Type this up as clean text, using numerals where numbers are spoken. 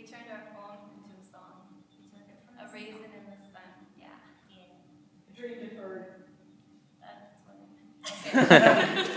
turned our poem into a song. A raisin in the sun. Yeah. Dream deferred. That's what I meant. Okay.